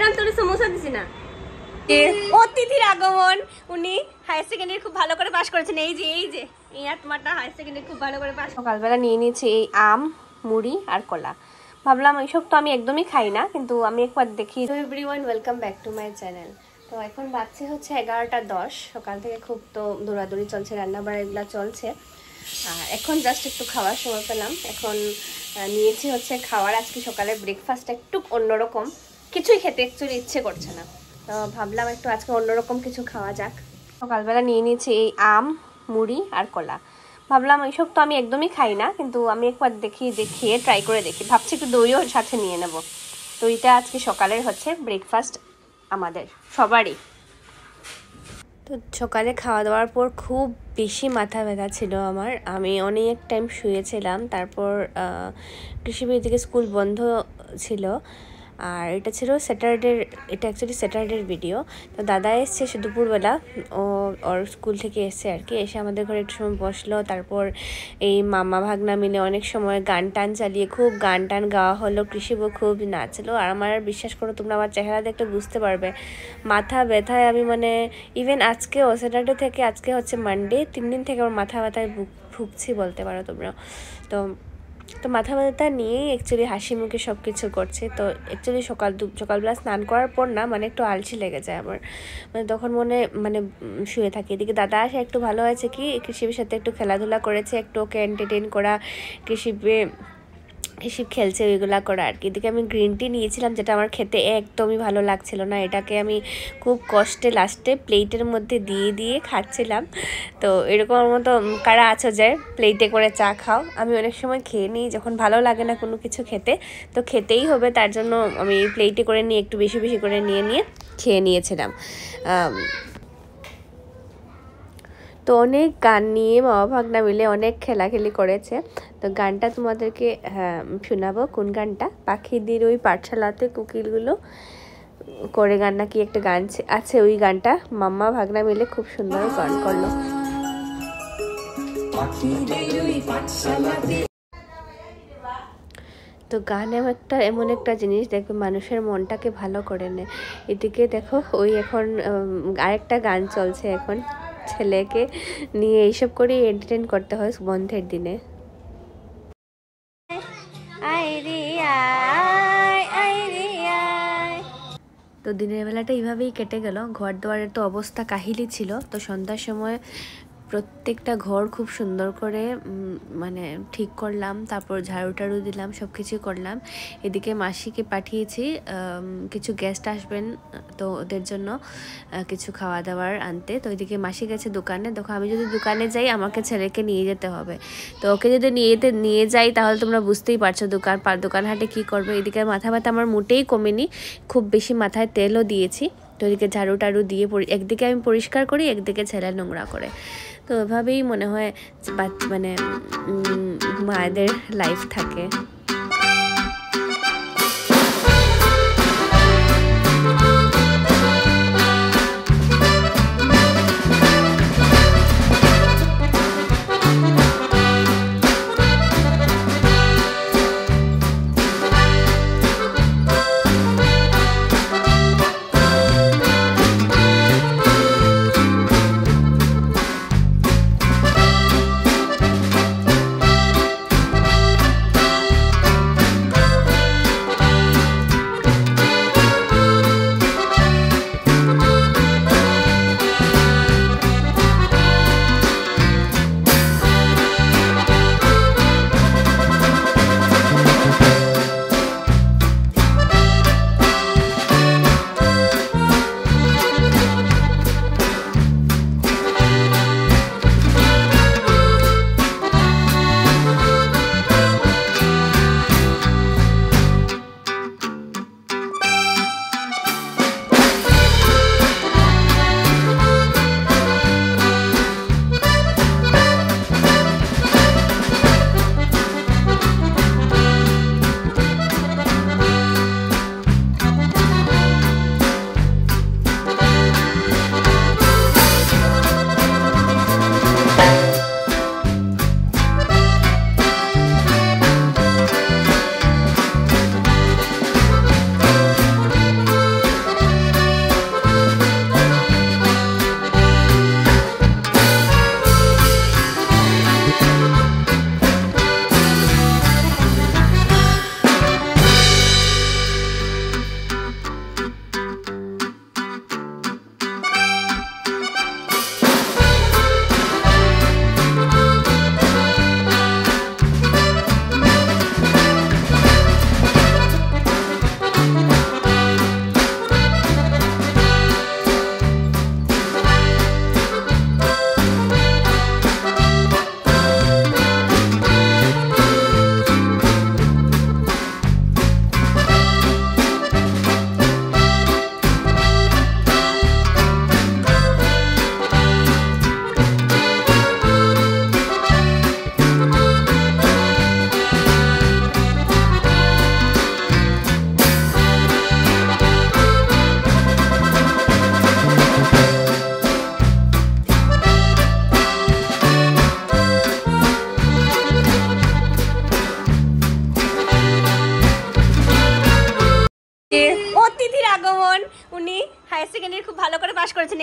এরকম তোর সমোসা দিছি না। অতিথির আগমন, উনি হায়ার সেকেন্ডারি খুব ভালো করে পাস করেছেন। এই যে এই আত্মাটা হায়ার সেকেন্ডারি খুব ভালো করে পাস। সকালবেলা নিয়ে নিয়েছি এই আম, মুড়ি আর কলা। ভাবলাম এইসব তো আমি একদমই খাই না, কিন্তু আমি একবার দেখি। তো everyone, welcome back to my channel. তো এখন বাজছে হচ্ছে 11টা 10। সকাল থেকে খুব তো দৌড়াদৌড়ি চলছে, রান্নাবাড়া এগুলো চলছে। আর এখন জাস্ট একটু খাওয়ার সময় পেলাম। এখন নিয়েছি হচ্ছে খাওয়ার। আজকে সকালের ব্রেকফাস্টটা একটু অন্যরকম, কিছুই খেতে অ্যাকচুয়ালি ইচ্ছে করছে না, তো ভাবলাম একটু আজকে অন্যরকম কিছু খাওয়া যাক। সকালবেলা নিয়ে নিয়েছি এই আম, মুড়ি আর কলা। ভাবলাম এইসব তো আমি একদমই খাই না, কিন্তু আমি একবার দেখি যে খেয়ে ট্রাই করে দেখি। ভাবছি একটু দইও সাথে নিয়ে নেব। তো এটা আজকে সকালের হচ্ছে ব্রেকফাস্ট আমাদের সবারই। তো সকালে খাওয়া দাওয়ার পর খুব বেশি মাথা ব্যথা ছিল আমার। আমি অনেক টাইম শুয়েছিলাম। তারপর কৃষিবিদ থেকে স্কুল বন্ধ ছিল, আর এটা ছিল স্যাটারডের, এটা অ্যাকচুয়ালি স্যাটারডের ভিডিও। তো দাদা এসছে সে দুপুরবেলা, ওর স্কুল থেকে এসছে আর কি। এসে আমাদের ঘরে একটু সময় বসলো। তারপর এই মামা ভাগনা মিলে অনেক সময় গান টান চালিয়ে খুব গান টান গাওয়া হলো। কৃষিবু খুব নাচলো। আর আমার বিশ্বাস করো, তোমরা আমার চেহারা দেখলে বুঝতে পারবে মাথা ব্যথায় আমি মানে ইভেন আজকেও স্যাটারডে থেকে আজকে হচ্ছে মানডে, 3 দিন থেকে আমার মাথা ব্যথায় ভুগছি বলতে পারো তোমরা। তো মাথা ব্যথা নিয়েই অ্যাকচুয়ালি হাসি মুখে সব কিছু করছে। তো অ্যাকচুয়ালি সকালবেলা স্নান করার পর না মানে একটু আলসি লেগে যায় আমার, মানে তখন মানে শুয়ে থাকি। এদিকে দাদা আসে একটু ভালো হয়েছে কি, কৃষিবের সাথে একটু খেলাধুলা করেছে, একটু ওকে এন্টারটেইন করা, কৃষি খেলছে ওইগুলা করা আর কি। এদিকে আমি গ্রিন টি নিয়েছিলাম, যেটা আমার খেতে একদমই ভালো লাগছিল না। এটাকে আমি খুব কষ্টে লাস্টে প্লেটের মধ্যে দিয়ে খাচ্ছিলাম। তো এরকম মতো কারা আছো যে প্লেটে করে চা খাও? আমি অনেক সময় খেয়ে নিই যখন ভালো লাগে না কোনো কিছু খেতে, তো খেতেই হবে, তার জন্য আমি প্লেটে করে নিয়ে একটু বেশি বেশি করে নিয়ে খেয়ে নিয়েছিলাম। তো অনেক গান নিয়ে মামা ভাগনা মিলে অনেক খেলাখেলি করেছে। তো গানটা তোমাদেরকে শোনাবো। কোন গানটা? পাখিদের ওই পাঠশালাতে কোকিলগুলো করে গান নাকি একটা গান আছে, ওই গানটা মামা ভাগনা মিলে খুব সুন্দর গান করলো। তো গান এমন একটা জিনিস, দেখবে মানুষের মনটাকে ভালো করে নেয়। এদিকে দেখো ওই এখন আরেকটা গান চলছে এখন, ছেলেকে নিয়ে এইসব করে এন্টারটেইন করতে হয় বন্ধের দিনে। তো দিনের বেলাটা এইভাবেই কেটে গেল। ঘর দুয়ারের তো অবস্থা কাহিলি ছিল। তো সন্ধ্যার সময় প্রত্যেকটা ঘর খুব সুন্দর করে মানে ঠিক করলাম, তারপর ঝাড়ু টাড়ু দিলাম, সব কিছু করলাম। এদিকে মাসিকে পাঠিয়েছি, কিছু গেস্ট আসবেন, তো ওদের জন্য কিছু খাওয়া দাওয়ার আনতে। তো এদিকে মাসি গেছে দোকানে। দেখো আমি যদি দোকানে যাই আমাকে ছেলেকে নিয়ে যেতে হবে। তো ওকে যদি নিয়ে যাই তাহলে তোমরা বুঝতেই পারছো দোকান হাটে কী করবে। এদিকে মাথা ব্যথা আমার মোটেই কমেনি, খুব বেশি মাথায় তেলও দিয়েছি। তো এদিকে ঝাড়ু টাড়ু দিয়ে একদিকে আমি পরিষ্কার করি, একদিকে ছেলে নোংরা করে। তো ওভাবেই মনে হয় মানে মায়েদের লাইফ থাকে।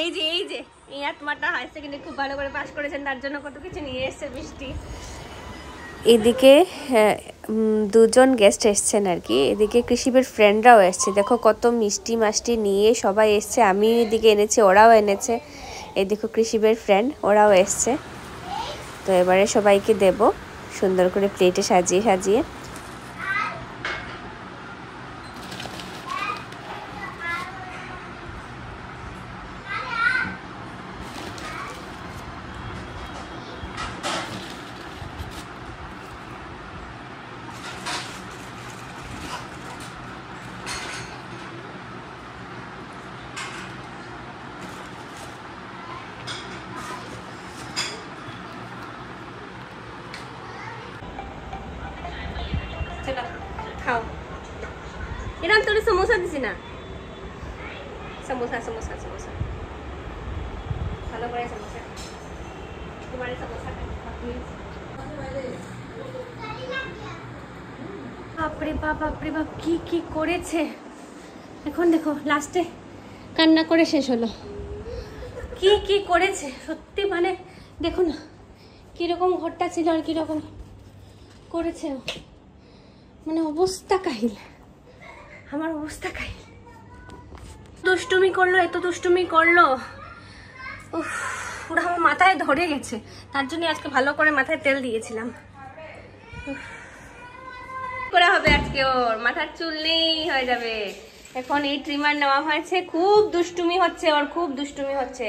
এই যে এই আত্মাটা হায়ার সেকেন্ডারি খুব ভালো করে পাশ করেছেন, তার জন্য কত কিছু নিয়ে এসছে মিষ্টি। এদিকে দুজন গেস্ট এসছেন আর কি, এদিকে কৃষিবের ফ্রেন্ডরাও এসছে, দেখো কত মিষ্টি মাষ্টি নিয়ে সবাই এসছে। আমি এদিকে এনেছি, ওরাও এনেছে। এই দেখো কৃষিবের ফ্রেন্ড, ওরাও এসছে। তো এবারে সবাইকে দেব সুন্দর করে প্লেটে সাজিয়ে সাজিয়ে। খাও, এরকম তোর সমোসা দিছি না, সমোসা সমোসা সমোসা ভালো করে সমোসা, তোমার সমোসা বাপরে বাপ, বাপরে বাপ, কি কি করেছে। এখন দেখো লাস্টে কান্না করে শেষ হলো। কি কি করেছে সত্যি, মানে দেখো না কিরকম ঘরটা ছিল আর কিরকম করেছে, মানে অবস্থা কাহিল, আমার অবস্থা কাহিল। দুষ্টুমি করলো, এত দুষ্টুমি করলো, পুরো আমার মাথায় ধরে গেছে। তার জন্য আজকে ভালো করে মাথায় তেল দিয়েছিলাম। করা হবে আজকে, ওর মাথার চুল নেই হয়ে যাবে। এখন এই ট্রিমার নেওয়া হয়েছে, খুব দুষ্টুমি হচ্ছে ওর, খুব দুষ্টুমি হচ্ছে।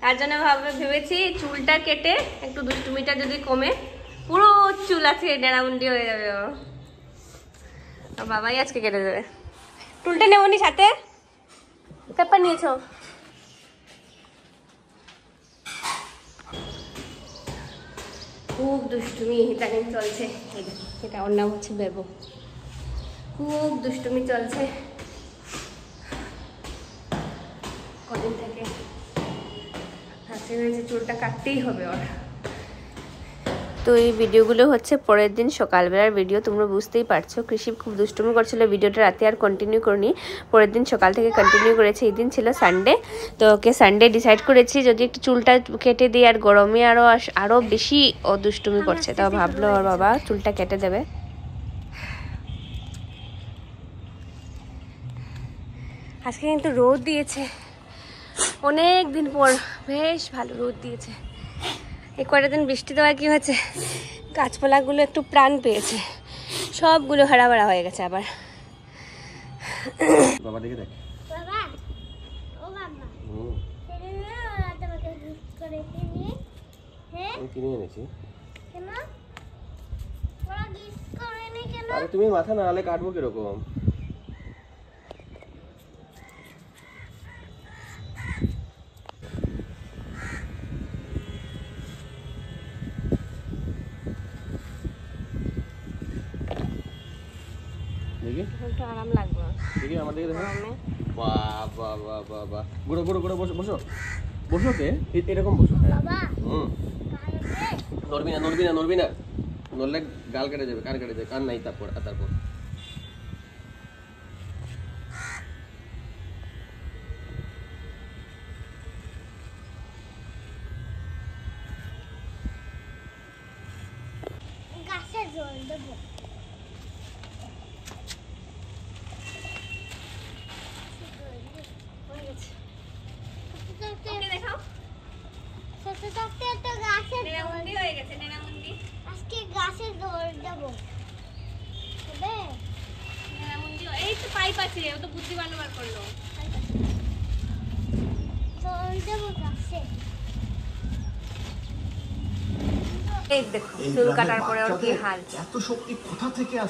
তার জন্য ভেবেছি চুলটা কেটে একটু দুষ্টুমিটা যদি কমে, পুরো চুল আছে ডেরামুন্ডি হয়ে যাবে ও। বাবাই আজকে কেটে দেবে। চুলটা নেবনি সাথে, পেপার নিয়েছো? খুব দুষ্টুমি ইদানিং চলছে। এটা ওর নাম হচ্ছে বেবো। খুব দুষ্টুমি চলছে কদিন থেকে। হাসি হয়েছে, চুলটা কাটতেই হবে ওর। তো এই ভিডিওগুলো হচ্ছে পরের দিন সকালবেলার ভিডিও, তোমরা বুঝতেই পারছো। কৃষি খুব দুষ্টুমি করছিল, ভিডিওটা রাতে আর কন্টিনিউ করিনি, পরের দিন সকাল থেকে কন্টিনিউ করেছি। এই দিন ছিল সানডে, তো ওকে সানডে ডিসাইড করেছি যদি একটু চুলটা কেটে দিই, আর গরমে আরও বেশি ও দুষ্টুমি করছে, তাও ভাবলো ওর বাবা চুলটা কেটে দেবে। আজকে কিন্তু রোদ দিয়েছে অনেক দিন পর, বেশ ভালো রোদ দিয়েছে। এই কয়টা দিন বৃষ্টি দেওয়ায় কি হয়েছে, গাছপালাগুলো একটু প্রাণ পেয়েছে, সবগুলো হারাবাড়া হয়ে গেছে আবার। বাবা দেখে দেখ, বাবা ও বাবা সেদিন না তোমাকে গিফট করেছি নিয়ে, হ্যাঁ আমি কিনে এনেছি। কেন ওরা গিফট করেনি কেন? আরে তুমি মাথা নাড়ালে কাটবো কিরকম? দেখি একটু আরাম লাগবে, দেখি আমার দিকে দেখো। বাহ বাহ বাহ বাহ বাহ, গুঁড়ো গুঁড়ো গুঁড়ো, বসো বসো বসোতে, এরকম বসো। হ্যাঁ বাবা নড়বি না নড়বি না নড়বি না, নড়লে গাল কেটে যাবে, কান কেটে যাবে, কান নাই তারপর তারপর গাছে জল দেবো। দেখাও ছোট থাকতে তো গাছে নেনামুন্ডি হয়ে গেছে, নেনামুন্ডি। আজকে গাছে জল দেবো হবে। নেনামুন্ডি এই তো পাইপ আছে, ও তো বুদ্ধি বার করলো। জল দেবো গাছে। এই দেখো চুল কাটার পরে ওর কি হাল। এত শক্তি কোথা থেকে আসে?